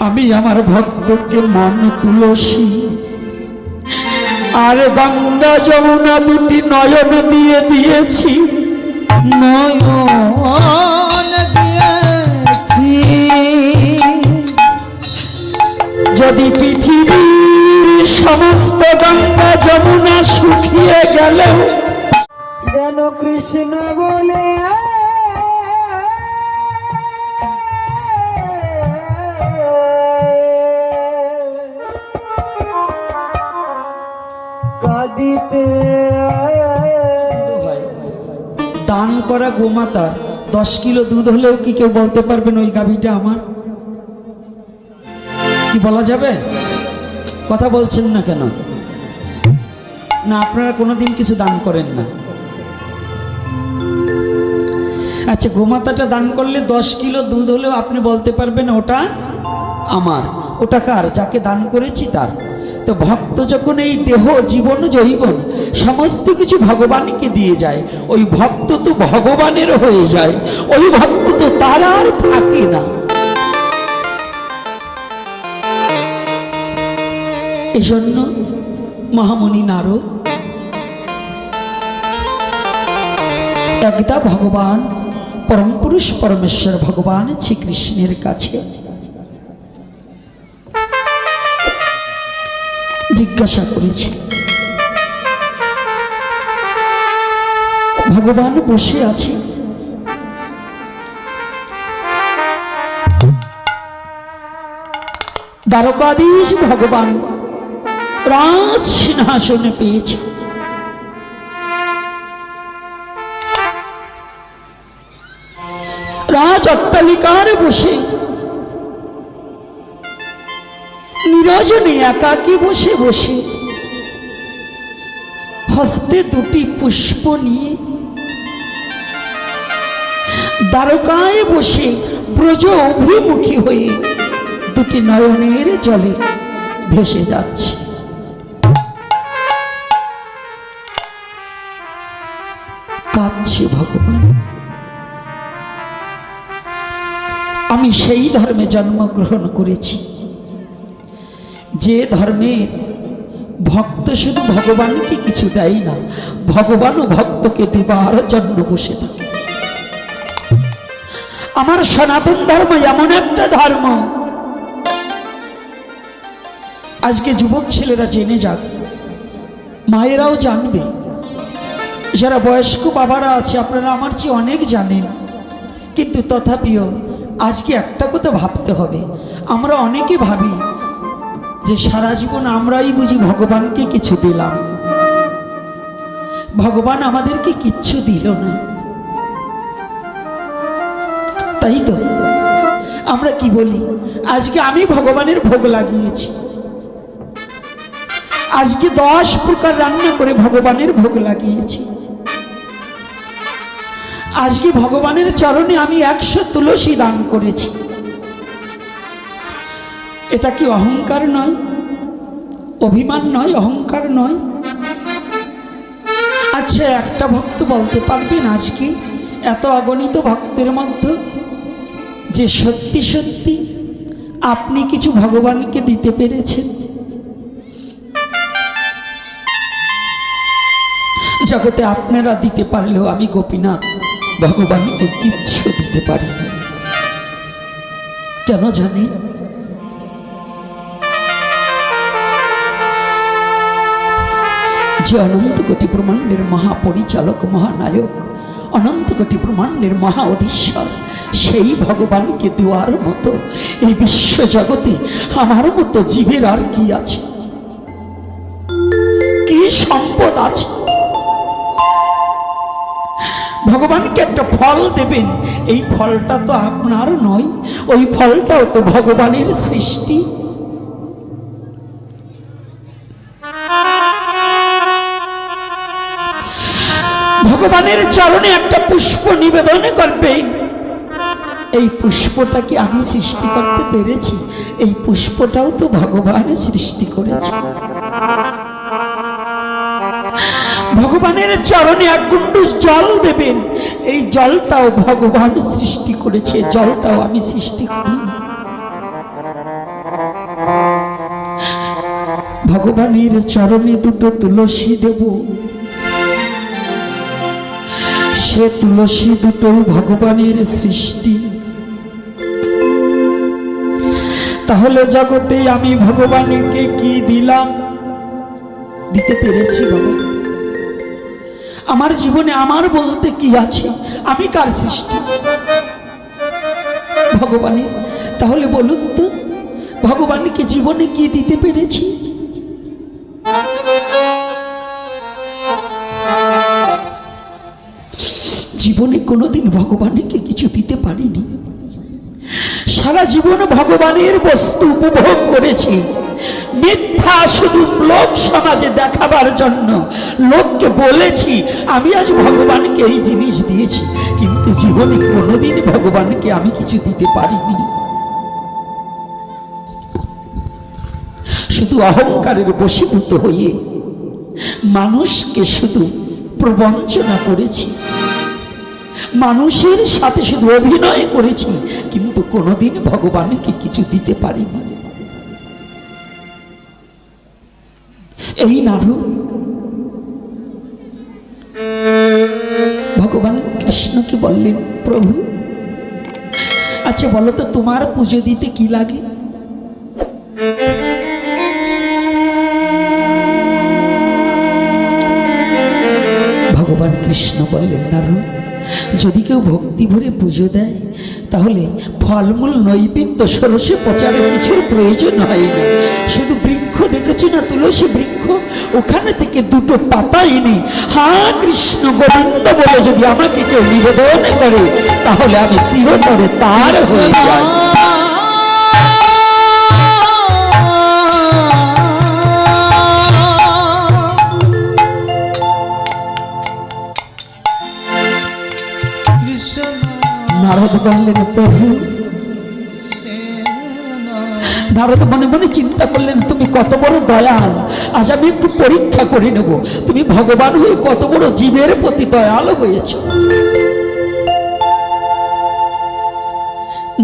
আমি আমার ভক্তকে মন তুলসী আর গঙ্গা যমুনা দুটি নয়ন দিয়ে দিয়েছি, নয়ন দিয়েছি। যদি পৃথিবীর সমস্ত গঙ্গা যমুনা শুকিয়ে গেলেও যেন কৃষ্ণ বলে কাঁদিতে। দান করা গোমাতা 10 কিলো দুধ হলেও কি কেউ বলতে পারবেন ওই গাভীটা আমার? কি বলা যাবে? কথা বলছেন না কেন? না আপনারা কোনোদিন কিছু দান করেন না? আচ্ছা, গোমাতাটা দান করলে 10 কিলো দুধ হলেও আপনি বলতে পারবেন ওটা আমার, ওটা কার? যাকে দান করেছি তার। তো ভক্ত যখন এই দেহ জীবন জৈবন সমস্ত কিছু ভগবানকে দিয়ে যায়, ওই ভক্ত তো ভগবানের হয়ে যায়, ওই ভক্ত তো তার আর থাকে না। এই জন্য মহামুনি নারদ একদা ভগবান পরম পুরুষ পরমেশ্বর ভগবান শ্রীকৃষ্ণের কাছে জিজ্ঞাসা করেছে। ভগবান বসে আছে, দ্বারকাধীশ ভগবান রাজ সিংহাসনে পেয়েছে। রাজ অট্টালিকার বসে নিরজনে একাকী বসে বসে হস্তে দুটি পুষ্প নিয়ে দ্বারকায় বসে ব্রজ অভিমুখী হয়ে দুটি নয়নের জলে ভেসে যাচ্ছে। কাঁদছে ভগবান। আমি সেই ধর্মে জন্মগ্রহণ করেছি যে ধর্মে ভক্ত শুধু ভগবানকে কিছু দেয় না, ভগবানও ভক্তকে দেবার জন্য বসে থাকে। আমার সনাতন ধর্ম এমন একটা ধর্ম, আজকে যুবক ছেলেরা জেনে যাক, মায়েরাও জানবে, যারা বয়স্ক বাবারা আছে আপনারা আমার চেয়ে অনেক জানেন, কিন্তু তথাপিও আজকে একটা কথা ভাবতে হবে। আমরা অনেকে ভাবি যে সারা জীবন আমরাই বুঝি ভগবানকে কিছু দিলাম, ভগবান আমাদেরকে কিচ্ছু দিল না। তাই তো আমরা কি বলি, আজকে আমি ভগবানের ভোগ লাগিয়েছি, আজকে 10 প্রকার রান্না করে ভগবানের ভোগ লাগিয়েছি, আজকে ভগবানের চরণে আমি 100 তুলসী দান করেছি। এটা কি অহংকার নয়? অভিমান নয়? অহংকার নয়? আচ্ছা, একটা ভক্ত বলতে পারবেন আজকে এত অগণিত ভক্তের মধ্যে যে সত্যি সত্যি আপনি কিছু ভগবানকে দিতে পেরেছেন? জগতে আপনারা দিতে পারলেও আমি গোপীনাথ ভগবানকে কিচ্ছু দিতে পারি না। কেন জানেন? যে অনন্ত কোটি ব্রহ্মাণ্ডের মহাপরিচালক মহানায়ক, অনন্ত কোটি ব্রহ্মাণ্ডের মহা অধীশ্বর, সেই ভগবানকে দেওয়ার মতো এই বিশ্ব জগতে আমার মতো জীবের আর কি আছে? কি সম্পদ আছে? ভগবানকে একটা ফল দেবেন, এই ফলটা তো আপনার নয়, ওই ফলটাও তো ভগবানের সৃষ্টি। ভগবানের চরণে একটা পুষ্প নিবেদন করবেন, এই পুষ্পটা কি আমি সৃষ্টি করতে পেরেছি? এই পুষ্পটাও তো ভগবান সৃষ্টি করেছে। ভগবানের চরণে 1 গুণ্ড জল দেবেন, এই জলটাও ভগবান সৃষ্টি করেছে, জলটাও আমি সৃষ্টি করিনি। ভগবানের চরণে দুটো তুলসী দেব, সে তুলসী দুটো ভগবানের সৃষ্টি। তাহলে জগতে আমি ভগবানকে কি দিলাম? দিতে পেরেছি বাবা? আমার জীবনে আমার বলতে কি আছে? আমি কার সৃষ্টি? ভগবানের। তাহলে বলুন তো, ভগবানকে জীবনে কি দিতে পেরেছি? জীবনে কোনোদিন ভগবানকে কিছু দিতে পারিনি। সারা জীবন ভগবানের বস্তু উপভোগ করেছি, মিথ্যা শুধু লোক সমাজে দেখাবার জন্য লোককে বলেছি আমি আজ ভগবানকে এই জিনিস দিয়েছি, কিন্তু জীবনে কোনোদিন ভগবানকে আমি কিছু দিতে পারিনি। শুধু অহংকারের বশীভূত হয়ে মানুষকে শুধু প্রবঞ্চনা করেছি, মানুষের সাথে শুধু অভিনয় করেছি, কিন্তু কোনোদিন ভগবানকে কিছু দিতে পারিনি। এই নারদ ভগবান কৃষ্ণকে বললেন, প্রভু আচ্ছা বলো তো তোমার পুজো দিতে কি লাগে? ভগবান কৃষ্ণ বললেন, নারদ যদি কেউ ভক্তি ভরে পুজো দেয় তাহলে ফলমূল নৈবেদ্য ষোড়শে প্রচারের কিছুর প্রয়োজন হয় না। শুধু বৃক্ষ দেখেছো না, তুলসী বৃক্ষ, ওখানে থেকে দুটো পাতা এনে হা কৃষ্ণ গোবিন্দ বলে যদি আমাকে কেউ নিবেদন করে তাহলে আমি চিরতরে তার হয়ে যাই। নারদ বললেন, প্রভু। নারদ মনে মনে চিন্তা করলেন, তুমি কত বড় দয়াল, আজ আমি একটু পরীক্ষা করে নেব তুমি ভগবান হয়ে কত বড় জীবের প্রতি দয়াল হয়েছ।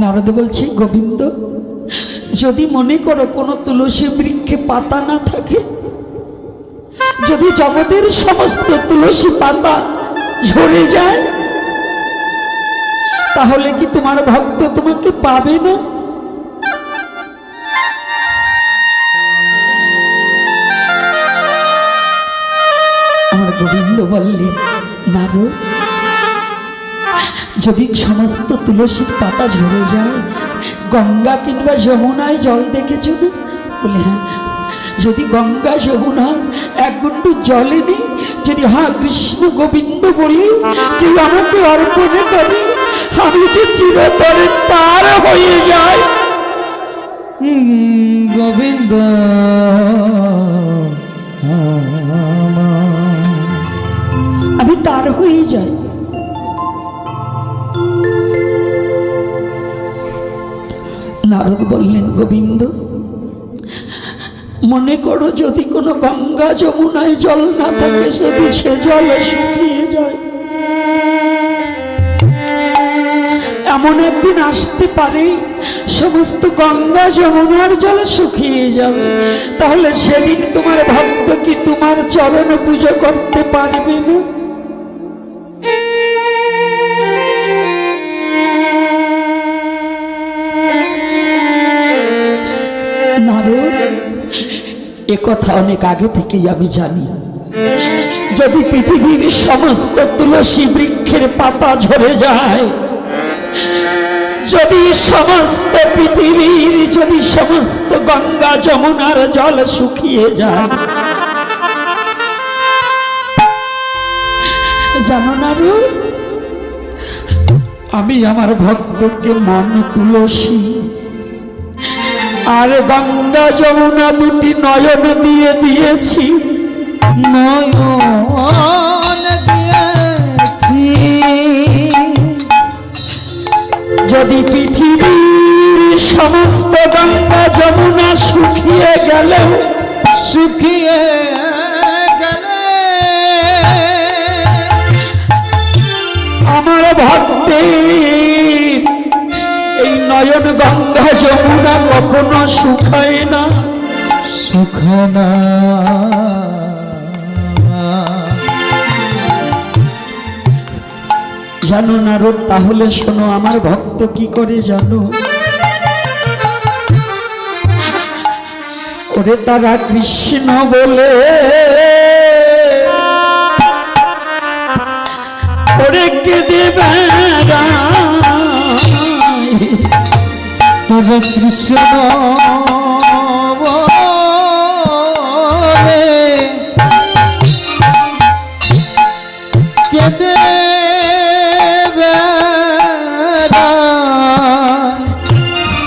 নারদ বলছে, গোবিন্দ যদি মনে করো কোনো তুলসী বৃক্ষে পাতা না থাকে, যদি জগতের সমস্ত তুলসী পাতা ঝরে যায় তাহলে কি তোমার ভক্ত তোমাকে পাবে না? আমার গোবিন্দ বললেন, নারদ যদি সমস্ত তুলসীর পাতা ঝরে যায়, গঙ্গা কিংবা যমুনায় জল দেখেছো না? বলে হ্যাঁ। যদি গঙ্গা যমুনার এক গুন্ডু জলে নেই, যদি হা কৃষ্ণ গোবিন্দ বলি কেউ আমাকে অর্পণ করে, আমি যে চিরতরে তার হয়ে যাই। গোবিন্দ আমি তার হয়ে যাই। নারদ বললেন, গোবিন্দ মনে করো যদি কোনো গঙ্গা যমুনায় জল না থাকে, যদি সে জলে শুকিয়ে যায়, এমন একদিন আসতে পারে সমস্ত গঙ্গা যমুনার জল শুকিয়ে যাবে, তাহলে সেদিন তোমার ভক্ত কি তোমার চরণ পুজো করতে পারবে না? নারদ এ কথা অনেক আগে থেকেই আমি জানি। যদি পৃথিবীর সমস্ত তুলসী বৃক্ষের পাতা ঝরে যায়, যদি সমস্ত পৃথিবীর, যদি সমস্ত গঙ্গা যমুনার জল শুকিয়ে যায়, জানো না আমি আমার ভক্তকে মন তুলসী আর গঙ্গা যমুনা দুটি নয়ন দিয়ে দিয়েছি। নয়ন দিয়েছি। যদি পৃথিবীর সমস্ত গঙ্গা যমুনা শুকিয়ে গেলেও, শুকিয়ে গেলে আমার ভক্তের এই নয়ন গঙ্গা যমুনা কখনো শুকায় না, সুখনা জানো না রোদ? তাহলে শোনো, আমার ভক্ত কি করে জানো? ওরে তারা কৃষ্ণ বলে, ওরে কেঁদে বেড়ায়। তবে কৃষ্ণ বলে কেঁদে বেড়ায়।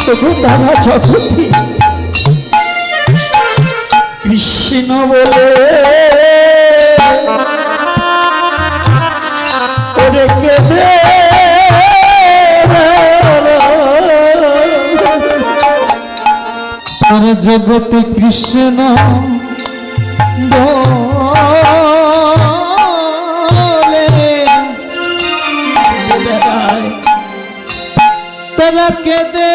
তবু তারা জগতে কৃষ্ণ বলে, ওরে কেঁদে তার জগতে কৃষ্ণ বলে বেড়ায়। তারা কেঁদে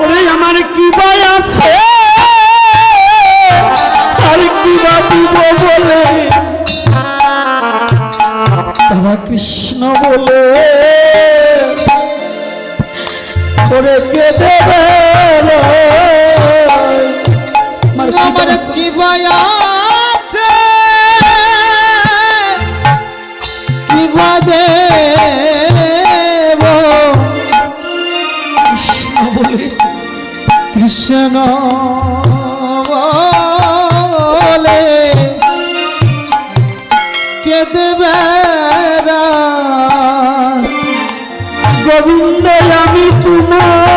ওরে আমার কি ভয় আছে আর কি বা দিব বলে, তারা কৃষ্ণ বলে, ওরে কেঁদে বেড়ায়। আমার কি ভয় আছে কি দেব কৃষ্ণ বলে, কৃষ্ণ বলে কেঁদে বেড়ায়। গোবিন্দ আমি তোমার,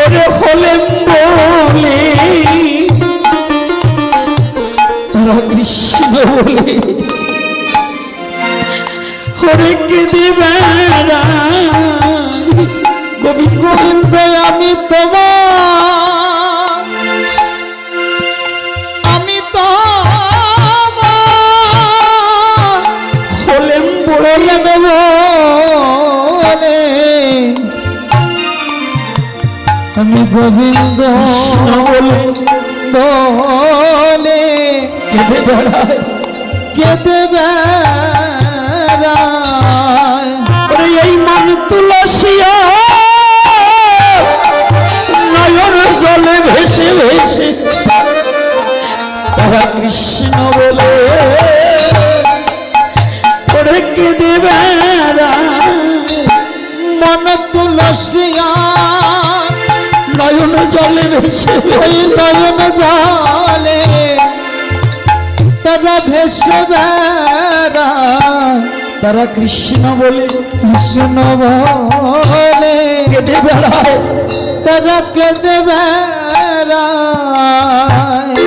ওরে হলেন বলে, তারা কৃষ্ণ বলে, ওরে কেঁদে বেড়ায়। গোবিন্দ আমি তোমার, আমি তোমার হলেন বলে, বলে আমি গোবিন্দ কৃষ্ণ বলে, বলে কেঁদে বেড়ায়। কেঁদে বেড়ায়। ওরে এই মান তুলসিয়া নয়ন জলে ভেসে ভেসে, তারা কৃষ্ণ বলে, ওরে কেঁদে বেড়ায়। মন তুলসিয়া নয়ন জলে ভেসে ওই ভেসে, নয়ন জলে তারা ভেসে বেড়ায়। তারা কৃষ্ণ বলে, কৃষ্ণ বলে কেঁদে বেড়ায়। তারা কেঁদে বেড়ায়।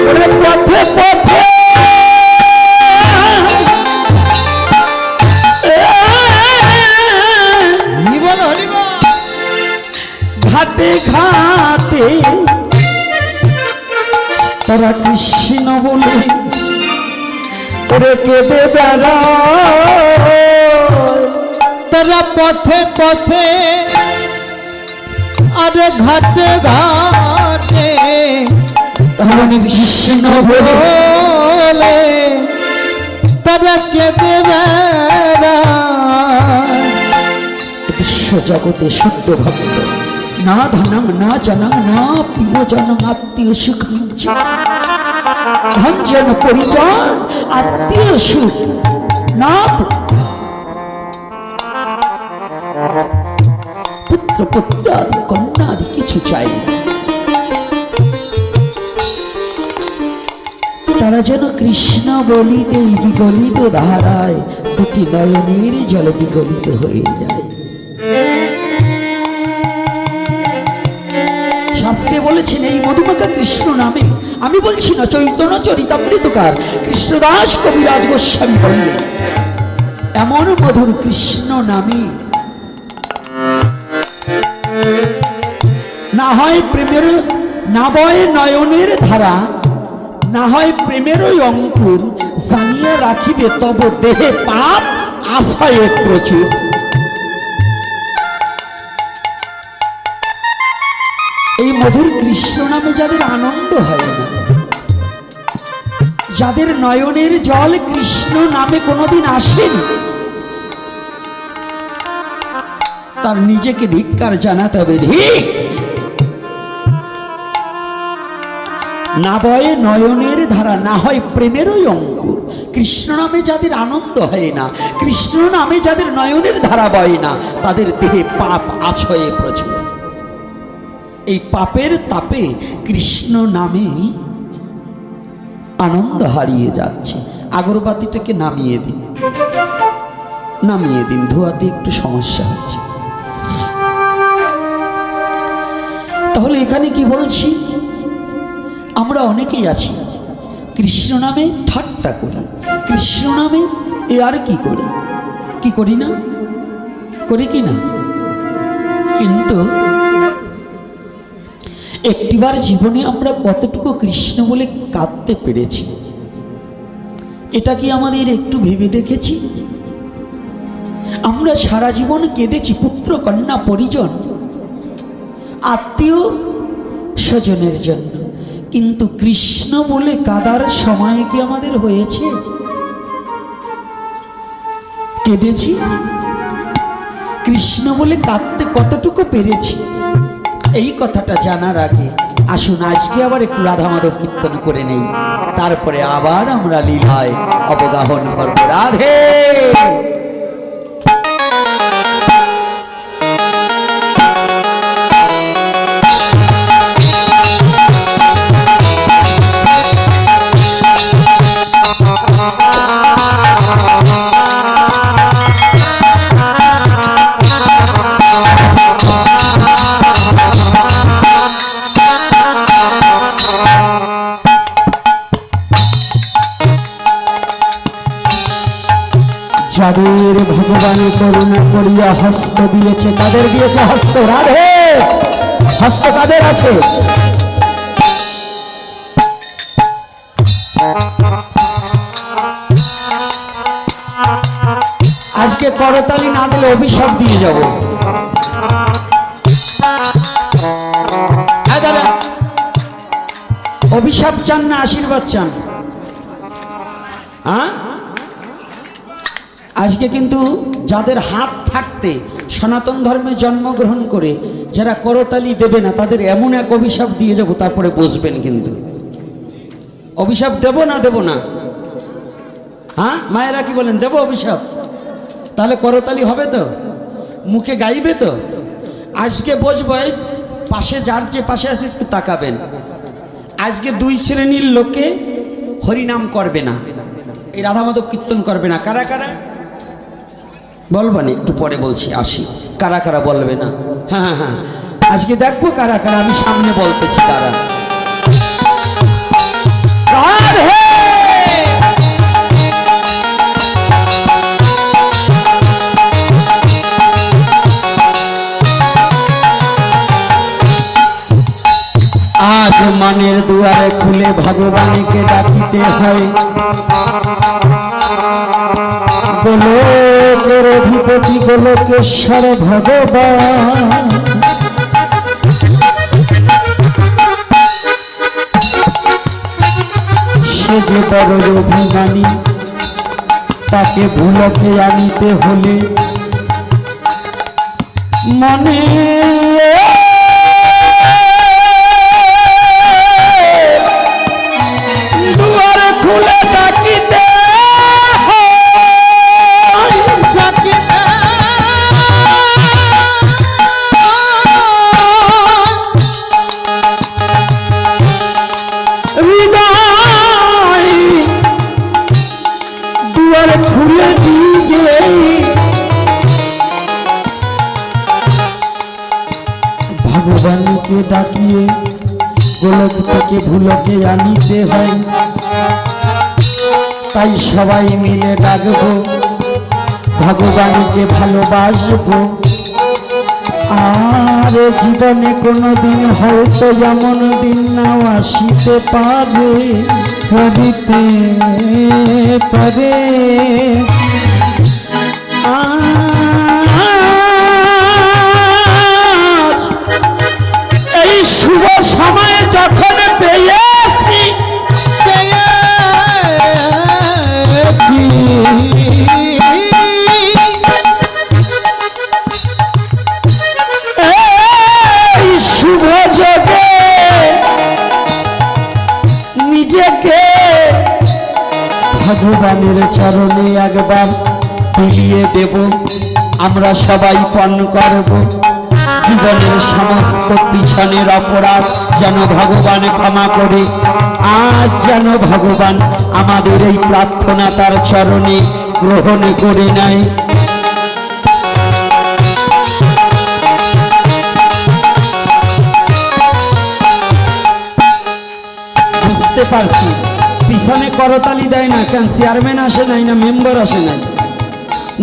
ওরে পথে পথে হরিবল হরিবল ঘাটে ঘাটে তারা কৃষ্ণ বলে, ওরে কেঁদে বেড়ায়। তারা পথে পথে আরে ঘাটে ঘাটে তারা কৃষ্ণ বলে, বলে তারা কেঁদে বেড়ায়। বিশ্ব জগতে শুদ্ধ ভক্ত না ধনং না জনং না প্রিয়জনং আত্মীয় সুখং চ। ধন জন পরিজন আত্মীয় সুখ না পুত্র, পুত্র পুত্র আদি কন্যা আদি কিছু চাই না। তারা যেন কৃষ্ণ বলিতে বিগলিত ধারায় দুটি নয়নের জলে বিগলিত হয়ে যায়। শাস্ত্রে বলেছেন এই মধুমাখা কৃষ্ণ নামে, আমি বলছি না, চৈতন্য চরিতামৃতকার কৃষ্ণদাস কবিরাজ গোস্বামী বললেন, এমন মধুর কৃষ্ণ নামে না হয় প্রেমের, না বয় নয়নের ধারা, না হয় প্রেমেরই অঙ্কুর, জানিয়ে রাখিবে তব দেহে পাপ আশায় প্রচুর। এই মধুর কৃষ্ণ নামে যাদের আনন্দ হয় না, যাদের নয়নের জল কৃষ্ণ নামে কোনোদিন আসেনি, তার নিজেকে ধিক্কার জানাতে হবে। ধিক, না বয়ে নয়নের ধারা, না হয় প্রেমেরই অঙ্কুর। কৃষ্ণ নামে যাদের আনন্দ হয় না, কৃষ্ণ নামে যাদের নয়নের ধারা বয় না, তাদের দেহে পাপ আছয়ে প্রচুর। এই পাপের তাপে কৃষ্ণ নামে আনন্দ হারিয়ে যাচ্ছে। আগরবাতিটাকে নামিয়ে দিন, নামিয়ে দিন, ধোয়াতে একটু সমস্যা হচ্ছে। তাহলে এখানে কি বলছি, আমরা অনেকেই আছি কৃষ্ণ নামে ঠাট্টা করি, কৃষ্ণ নামে এ আর কি করি, কি করি না, করি কি না? কিন্তু একটিবার জীবনে আমরা কতটুকু কৃষ্ণ বলে কাঁদতে পেরেছি, এটা কি আমাদের একটু ভেবে দেখেছি? আমরা সারা জীবন কেঁদেছি পুত্র কন্যা পরিজন আত্মীয় স্বজনের জন্য, কিন্তু কৃষ্ণ বলে কাঁদার সময় কি আমাদের হয়েছে? কেঁদেছি? কৃষ্ণ বলে কাঁদতে কতটুকু পেরেছি? এই কথাটা জানার আগে আসুন আজকে আবার একটু রাধা মাধব কীর্তন করে নেই, তারপরে আবার আমরা লীলায় অবগাহন করব। রাধে যাদের ভগবান করুণা করিয়া হস্ত দিয়েছে, কাদের দিয়েছে হস্ত? রাধে, হস্ত কাদের আছে? আজকে করতালি না দিলে অভিশাপ দিয়ে যাব। অভিশাপ চান না আশীর্বাদ চান? হ্যাঁ, আজকে কিন্তু যাদের হাত থাকতে সনাতন ধর্মে জন্মগ্রহণ করে যারা করতালি দেবে না, তাদের এমন এক অভিশাপ দিয়ে যাব, তারপরে বসবেন। কিন্তু অভিশাপ দেব না, দেব না? হ্যাঁ মায়েরা কি বলেন, দেব অভিশাপ? তাহলে করতালি হবে তো, মুখে গাইবে তো? আজকে বসবো, এই পাশে যার যে পাশে আছে একটু তাকাবেন। আজকে দুই শ্রেণীর লোকে হরিনাম করবে না, এই রাধা মাধব কীর্তন করবে না। কারা কারা বলবো না, একটু পরে বলছি, আসি। কারা কারা বলবে না? হ্যাঁ হ্যাঁ হ্যাঁ, আজকে দেখবো কারা কারা, আমি সামনে বলতেছি কারা। আজ মনের দুয়ারে খুলে ভগবানকে ডাকিতে হয়, গোলকের অধিপতি গোলকেশ্বর ভগবান। সে যে বড় অভিমানী, তাকে ভুলকে আনিতে হলে মনে দুয়ারে খুলে ডাকিতে খুলে দিয়ে ভগবানকে ডাকিয়ে গোলক থেকে ভুলকে আনিতে হয়। তাই সবাই মিলে ডাকবো, ভগবানকে ভালোবাসবো। আর জীবনে কোনোদিন হয়তো এমন দিন নাও আসিতে পারে, হরিতে পারে আজ এই শুভ সময়ে যখন পেয়েছি এই শুভ যোগে নিজেকে ভগবানের চরণে একবার বিলিয়ে দেব। আমরা সবাই পণ করব জীবনের সমস্ত পিছনের অপরাধ যেন ভগবান ক্ষমা করে। আজ যেন ভগবান আমাদের এই প্রার্থনা তার চরণে গ্রহণ করে নেয়। বুঝতে পারছি পিছনে করতালি দেয় না কেন? চেয়ারম্যান আসে নাই, না মেম্বার আসে নাই,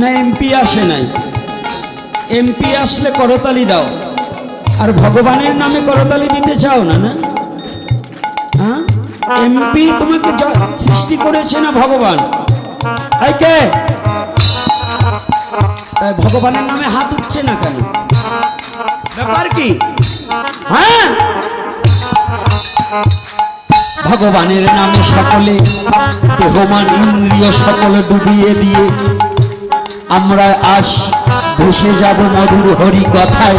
না এমপি আসে নাই? এমপি আসলে করতালি দাও, আর ভগবানের নামে করতালি দিতে চাও না? না হ্যাঁ, এমপি তোমাকে সৃষ্টি করেছে না ভগবান? এই কে? তাই ভগবানের নামে হাত উঠছে না কেন? ব্যাপার কি? হ্যাঁ, ভগবানের নামে সকলে দেহমান ইন্দ্রিয় সকল ডুবিয়ে দিয়ে আমরা আজ ভেসে যাব মধুর হরি কথায়।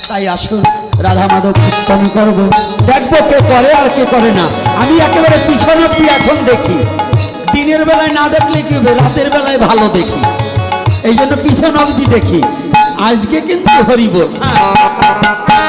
তাই আসুন রাধা মাধব কীর্তন করবো, দেখবো কে করে আর কে করে না। আমি একেবারে পিছন অব্দি এখন দেখি, দিনের বেলায় না দেখলে কি হবে, রাতের বেলায় ভালো দেখি, এই জন্য পিছন অব্দি দেখি। আজকে কিন্তু হরিবোল। হ্যাঁ